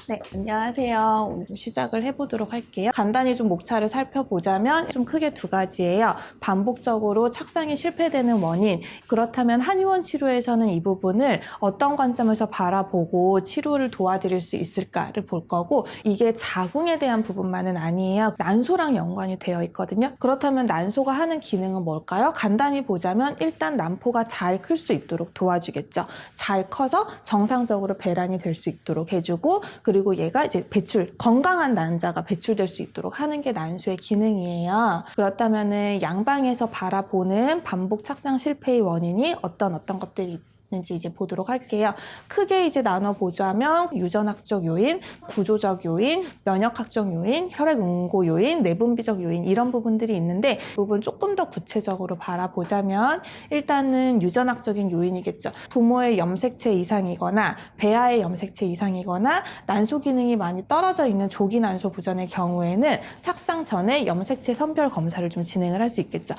네, 안녕하세요. 오늘 좀 시작을 해보도록 할게요. 간단히 좀 목차를 살펴보자면 좀 크게 두 가지예요. 반복적으로 착상이 실패되는 원인, 그렇다면 한의원 치료에서는 이 부분을 어떤 관점에서 바라보고 치료를 도와드릴 수 있을까를 볼 거고, 이게 자궁에 대한 부분만은 아니에요. 난소랑 연관이 되어 있거든요. 그렇다면 난소가 하는 기능은 뭘까요? 간단히 보자면 일단 난포가 잘 클 수 있도록 도와주겠죠. 잘 커서 정상적으로 배란이 될 수 있도록 해주고, 그리고 얘가 이제 건강한 난자가 배출될 수 있도록 하는 게 난소의 기능이에요. 그렇다면은 양방에서 바라보는 반복 착상 실패의 원인이 어떤 것들이 있는지 이제 보도록 할게요. 크게 이제 나눠보자면 유전학적 요인, 구조적 요인, 면역학적 요인, 혈액응고 요인, 내분비적 요인 이런 부분들이 있는데, 이 부분 조금 더 구체적으로 바라보자면 일단은 유전학적인 요인이겠죠. 부모의 염색체 이상이거나 배아의 염색체 이상이거나 난소 기능이 많이 떨어져 있는 조기 난소 부전의 경우에는 착상 전에 염색체 선별 검사를 좀 진행을 할 수 있겠죠.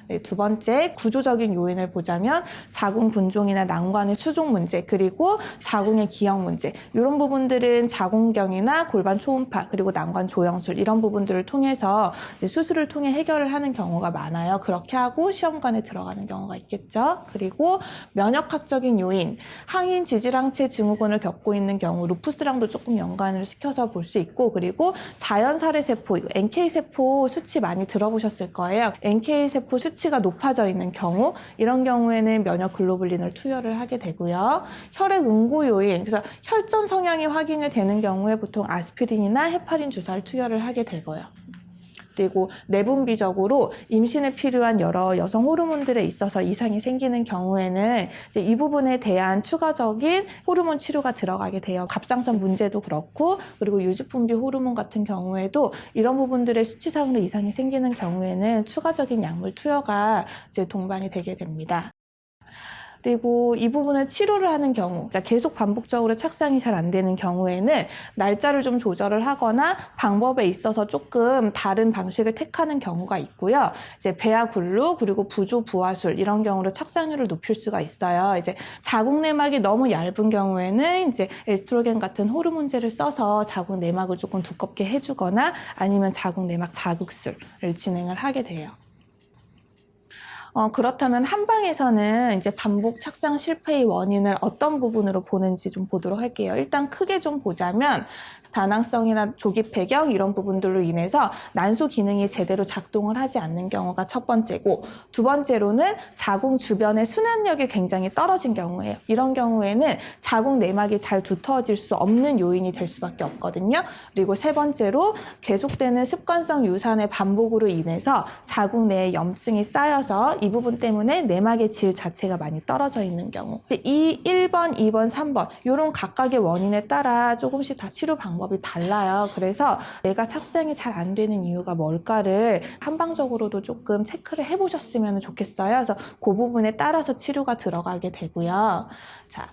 네, 두 번째 구조적인 요인을 보자면 자궁 분종이나 난관의 수종 문제, 그리고 자궁의 기형 문제, 이런 부분들은 자궁경이나 골반 초음파, 그리고 난관 조영술 이런 부분들을 통해서 이제 수술을 통해 해결을 하는 경우가 많아요. 그렇게 하고 시험관에 들어가는 경우가 있겠죠. 그리고 면역학적인 요인, 항인 지질항체 증후군을 겪고 있는 경우 루푸스랑도 조금 연관을 시켜서 볼 수 있고, 그리고 자연살해세포, NK세포 수치 많이 들어보셨을 거예요. NK세포 수치가 높아져 있는 경우, 이런 경우에는 면역 글로불린을 투여를 하게 되고요. 혈액 응고 요인, 그래서 혈전 성향이 확인이 되는 경우에 보통 아스피린이나 헤파린 주사를 투여를 하게 되고요. 그리고 내분비적으로 임신에 필요한 여러 여성 호르몬들에 있어서 이상이 생기는 경우에는 이제 이 부분에 대한 추가적인 호르몬 치료가 들어가게 돼요. 갑상선 문제도 그렇고, 그리고 유직분비 호르몬 같은 경우에도 이런 부분들의 수치상으로 이상이 생기는 경우에는 추가적인 약물 투여가 이제 동반이 되게 됩니다. 그리고 이 부분을 치료를 하는 경우, 계속 반복적으로 착상이 잘 안 되는 경우에는 날짜를 좀 조절을 하거나 방법에 있어서 조금 다른 방식을 택하는 경우가 있고요. 이제 배아 굴루, 그리고 부조 부하술 이런 경우로 착상률을 높일 수가 있어요. 이제 자궁 내막이 너무 얇은 경우에는 이제 에스트로겐 같은 호르몬제를 써서 자궁 내막을 조금 두껍게 해주거나 아니면 자궁 내막 자극술을 진행을 하게 돼요. 그렇다면 한방에서는 이제 반복 착상 실패의 원인을 어떤 부분으로 보는지 좀 보도록 할게요. 일단 크게 좀 보자면 다낭성이나 조기 폐경 이런 부분들로 인해서 난소 기능이 제대로 작동을 하지 않는 경우가 첫 번째고, 두 번째로는 자궁 주변의 순환력이 굉장히 떨어진 경우예요. 이런 경우에는 자궁 내막이 잘 두터워질 수 없는 요인이 될 수밖에 없거든요. 그리고 세 번째로 계속되는 습관성 유산의 반복으로 인해서 자궁 내에 염증이 쌓여서 이 부분 때문에 내막의 질 자체가 많이 떨어져 있는 경우, 이 1번, 2번, 3번 이런 각각의 원인에 따라 조금씩 다 치료 방법이 달라요. 그래서 내가 착상이 잘 안 되는 이유가 뭘까를 한방적으로도 조금 체크를 해보셨으면 좋겠어요. 그래서 그 부분에 따라서 치료가 들어가게 되고요. 자,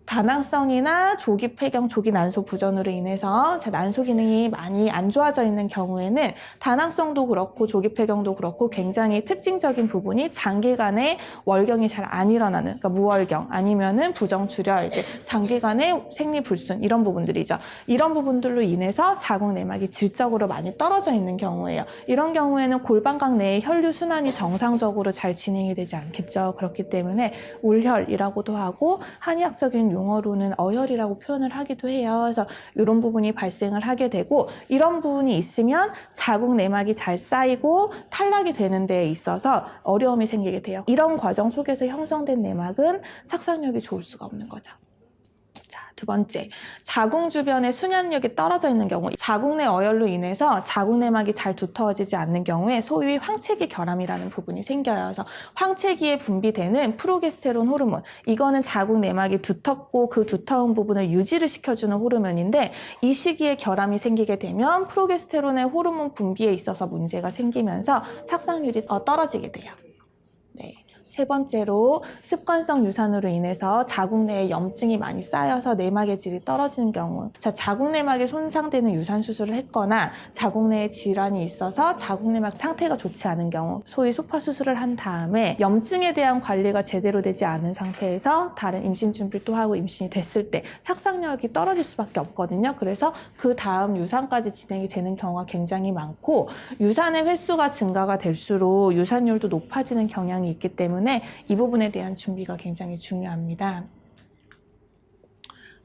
다낭성이나 조기 폐경, 조기 난소 부전으로 인해서 난소 기능이 많이 안 좋아져 있는 경우에는 다낭성도 그렇고 조기 폐경도 그렇고 굉장히 특징적인 부분이 장기간에 월경이 잘 안 일어나는, 그러니까 무월경 아니면은 부정출혈, 이제 장기간에 생리불순 이런 부분들이죠. 이런 부분들로 인해서 자궁 내막이 질적으로 많이 떨어져 있는 경우예요. 이런 경우에는 골반각 내의 혈류 순환이 정상적으로 잘 진행이 되지 않겠죠. 그렇기 때문에 울혈이라고도 하고 한의학적인 용어로는 어혈이라고 표현을 하기도 해요. 그래서 이런 부분이 발생을 하게 되고, 이런 부분이 있으면 자궁 내막이 잘 쌓이고 탈락이 되는 데에 있어서 어려움이 생기게 돼요. 이런 과정 속에서 형성된 내막은 착상력이 좋을 수가 없는 거죠. 두 번째, 자궁 주변에 순환력이 떨어져 있는 경우, 자궁 내 어혈로 인해서 자궁 내막이 잘 두터워지지 않는 경우에 소위 황체기 결함이라는 부분이 생겨요. 그래서 황체기에 분비되는 프로게스테론 호르몬, 이거는 자궁 내막이 두텁고 그 두터운 부분을 유지를 시켜주는 호르몬인데, 이 시기에 결함이 생기게 되면 프로게스테론의 호르몬 분비에 있어서 문제가 생기면서 착상률이 떨어지게 돼요. 네. 세 번째로 습관성 유산으로 인해서 자궁 내에 염증이 많이 쌓여서 내막의 질이 떨어지는 경우. 자, 자궁 내막이 손상되는 유산 수술을 했거나 자궁 내에 질환이 있어서 자궁 내막 상태가 좋지 않은 경우, 소위 소파 수술을 한 다음에 염증에 대한 관리가 제대로 되지 않은 상태에서 다른 임신 준비를 또 하고 임신이 됐을 때 착상력이 떨어질 수밖에 없거든요. 그래서 그 다음 유산까지 진행이 되는 경우가 굉장히 많고, 유산의 횟수가 증가가 될수록 유산율도 높아지는 경향이 있기 때문에 이 부분에 대한 준비가 굉장히 중요합니다.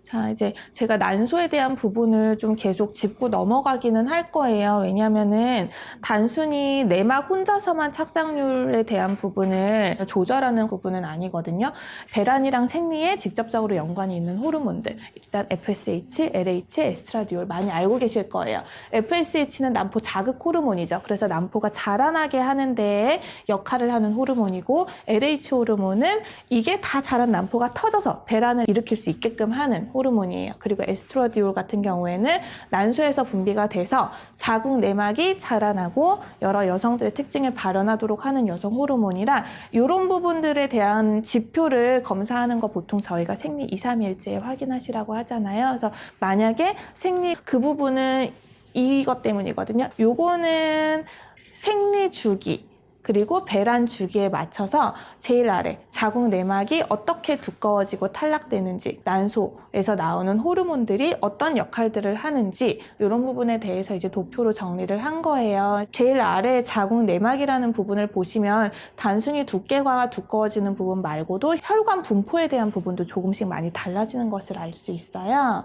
자, 이제 제가 난소에 대한 부분을 좀 계속 짚고 넘어가기는 할 거예요. 왜냐면은 단순히 내막 혼자서만 착상률에 대한 부분을 조절하는 부분은 아니거든요. 배란이랑 생리에 직접적으로 연관이 있는 호르몬들. 일단 FSH, LH, 에스트라디올 많이 알고 계실 거예요. FSH는 난포 자극 호르몬이죠. 그래서 난포가 자라나게 하는 데에 역할을 하는 호르몬이고, LH 호르몬은 이게 다 자란 난포가 터져서 배란을 일으킬 수 있게끔 하는 호르몬이에요. 그리고 에스트라디올 같은 경우에는 난소에서 분비가 돼서 자궁 내막이 자라나고 여러 여성들의 특징을 발현하도록 하는 여성 호르몬이라, 이런 부분들에 대한 지표를 검사하는 거 보통 저희가 생리 2, 3일째에 확인하시라고 하잖아요. 그래서 만약에 생리 그 부분은 이것 때문이거든요. 요거는 생리 주기 그리고 배란 주기에 맞춰서 제일 아래 자궁 내막이 어떻게 두꺼워지고 탈락되는지, 난소에서 나오는 호르몬들이 어떤 역할들을 하는지, 이런 부분에 대해서 이제 도표로 정리를 한 거예요. 제일 아래 자궁 내막이라는 부분을 보시면 단순히 두께가 두꺼워지는 부분 말고도 혈관 분포에 대한 부분도 조금씩 많이 달라지는 것을 알 수 있어요.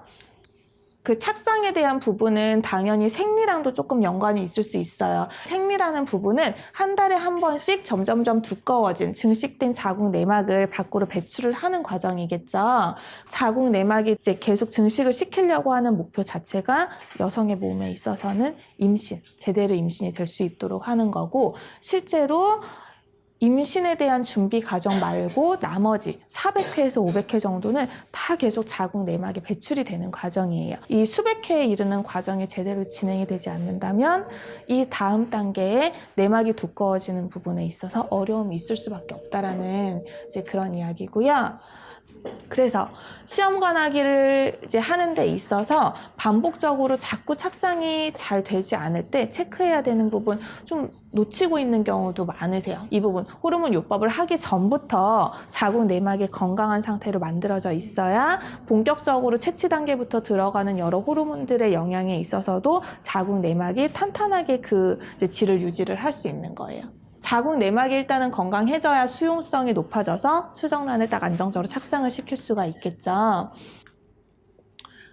그 착상에 대한 부분은 당연히 생리랑도 조금 연관이 있을 수 있어요. 생리라는 부분은 한 달에 한 번씩 점점점 두꺼워진 증식된 자궁 내막을 밖으로 배출을 하는 과정이겠죠. 자궁 내막이 이제 계속 증식을 시키려고 하는 목표 자체가 여성의 몸에 있어서는 임신, 제대로 임신이 될 수 있도록 하는 거고, 실제로 임신에 대한 준비 과정 말고 나머지 400회에서 500회 정도는 다 계속 자궁 내막에 배출이 되는 과정이에요. 이 수백 회에 이르는 과정이 제대로 진행이 되지 않는다면 이 다음 단계에 내막이 두꺼워지는 부분에 있어서 어려움이 있을 수밖에 없다라는 이제 그런 이야기고요. 그래서 시험관하기를 이제 하는 데 있어서 반복적으로 자꾸 착상이 잘 되지 않을 때 체크해야 되는 부분 좀 놓치고 있는 경우도 많으세요. 이 부분 호르몬 요법을 하기 전부터 자궁 내막이 건강한 상태로 만들어져 있어야 본격적으로 채취 단계부터 들어가는 여러 호르몬들의 영향에 있어서도 자궁 내막이 탄탄하게 그 이제 질을 유지를 할 수 있는 거예요. 자궁 내막이 일단은 건강해져야 수용성이 높아져서 수정란을 딱 안정적으로 착상을 시킬 수가 있겠죠.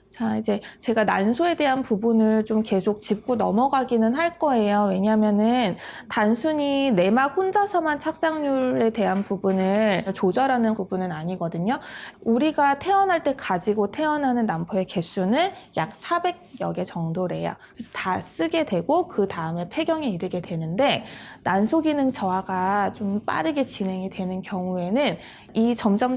자, 이제 제가 난소에 대한 부분을 좀 계속 짚고 넘어가기는 할 거예요. 왜냐면은 단순히 내막 혼자서만 착상률에 대한 부분을 조절하는 부분은 아니거든요. 우리가 태어날 때 가지고 태어나는 난포의 개수는 약 400여 개 정도래요. 그래서 다 쓰게 되고 그 다음에 폐경에 이르게 되는데, 난소 기능 저하가 좀 빠르게 진행이 되는 경우에는 이 점점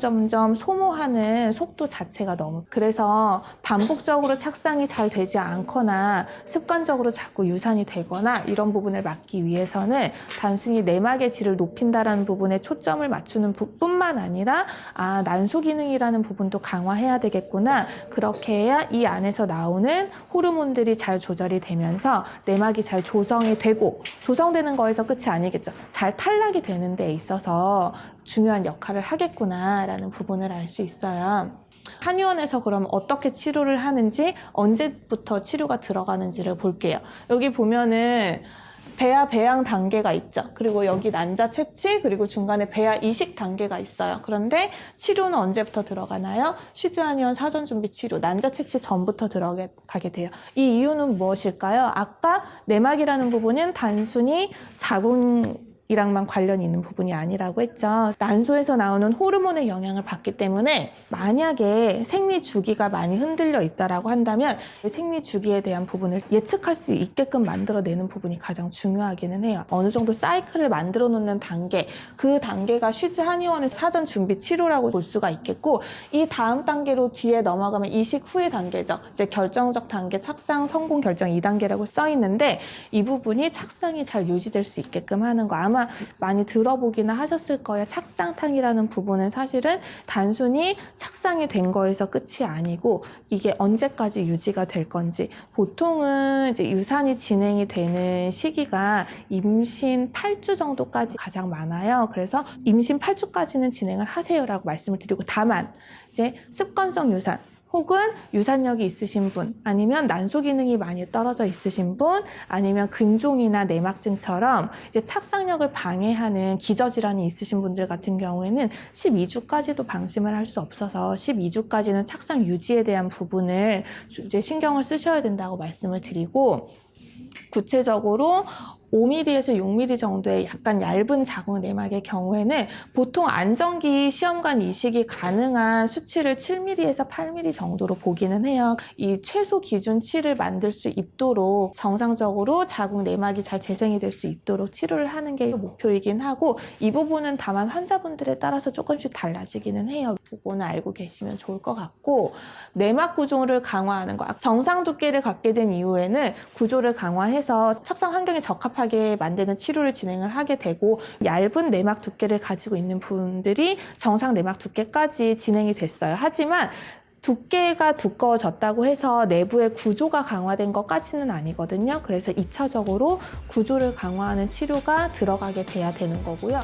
소모하는 속도 자체가 너무, 그래서 반복적으로 착상이 잘 되지 않거나 습관적으로 자꾸 유산이 되거나 이런 부분을 막기 위해서는 단순히 내막의 질을 높인다라는 부분에 초점을 맞추는 뿐만 아니라 난소 기능이라는 부분도 강화해야 되겠구나, 그렇게 해야 이 안에서 나오는 호르몬들이 잘 조절이 되면서 내막이 잘 조성이 되고, 조성되는 거에서 끝이 아니겠죠. 잘 탈락이 되는 데 있어서 중요한 역할을 하겠구나라는 부분을 알 수 있어요. 한의원에서 그럼 어떻게 치료를 하는지, 언제부터 치료가 들어가는지를 볼게요. 여기 보면은 배아 배양 단계가 있죠. 그리고 여기 난자 채취, 그리고 중간에 배아 이식 단계가 있어요. 그런데 치료는 언제부터 들어가나요? 쉬즈 한의원 사전 준비 치료, 난자 채취 전부터 들어가게 돼요. 이 이유는 무엇일까요? 아까 내막이라는 부분은 단순히 자궁이랑만 관련이 있는 부분이 아니라고 했죠. 난소에서 나오는 호르몬의 영향을 받기 때문에 만약에 생리 주기가 많이 흔들려 있다라고 한다면 생리 주기에 대한 부분을 예측할 수 있게끔 만들어내는 부분이 가장 중요하기는 해요. 어느 정도 사이클을 만들어 놓는 단계, 그 단계가 쉬즈 한의원의 사전 준비 치료라고 볼 수가 있겠고, 이 다음 단계로 뒤에 넘어가면 이식 후의 단계죠. 이제 결정적 단계, 착상 성공 결정 2단계라고 써 있는데, 이 부분이 착상이 잘 유지될 수 있게끔 하는 거. 아마 아마 많이 들어보기나 하셨을 거예요. 착상탕이라는 부분은 사실은 단순히 착상이 된 거에서 끝이 아니고 이게 언제까지 유지가 될 건지, 보통은 이제 유산이 진행이 되는 시기가 임신 8주 정도까지 가장 많아요. 그래서 임신 8주까지는 진행을 하세요라고 말씀을 드리고, 다만 이제 습관성 유산 혹은 유산력이 있으신 분, 아니면 난소 기능이 많이 떨어져 있으신 분, 아니면 근종이나 내막증처럼 이제 착상력을 방해하는 기저질환이 있으신 분들 같은 경우에는 12주까지도 방심을 할 수 없어서 12주까지는 착상 유지에 대한 부분을 이제 신경을 쓰셔야 된다고 말씀을 드리고, 구체적으로 5mm에서 6mm 정도의 약간 얇은 자궁 내막의 경우에는 보통 안정기 시험관 이식이 가능한 수치를 7mm에서 8mm 정도로 보기는 해요. 이 최소 기준치를 만들 수 있도록 정상적으로 자궁 내막이 잘 재생이 될 수 있도록 치료를 하는 게 목표이긴 하고, 이 부분은 다만 환자분들에 따라서 조금씩 달라지기는 해요. 그거는 알고 계시면 좋을 것 같고, 내막 구조를 강화하는 거, 정상 두께를 갖게 된 이후에는 구조를 강화해서 착상 환경에 적합하게 만드는 치료를 진행을 하게 되고, 얇은 내막 두께를 가지고 있는 분들이 정상 내막 두께까지 진행이 됐어요. 하지만 두께가 두꺼워졌다고 해서 내부의 구조가 강화된 것까지는 아니거든요. 그래서 2차적으로 구조를 강화하는 치료가 들어가게 돼야 되는 거고요.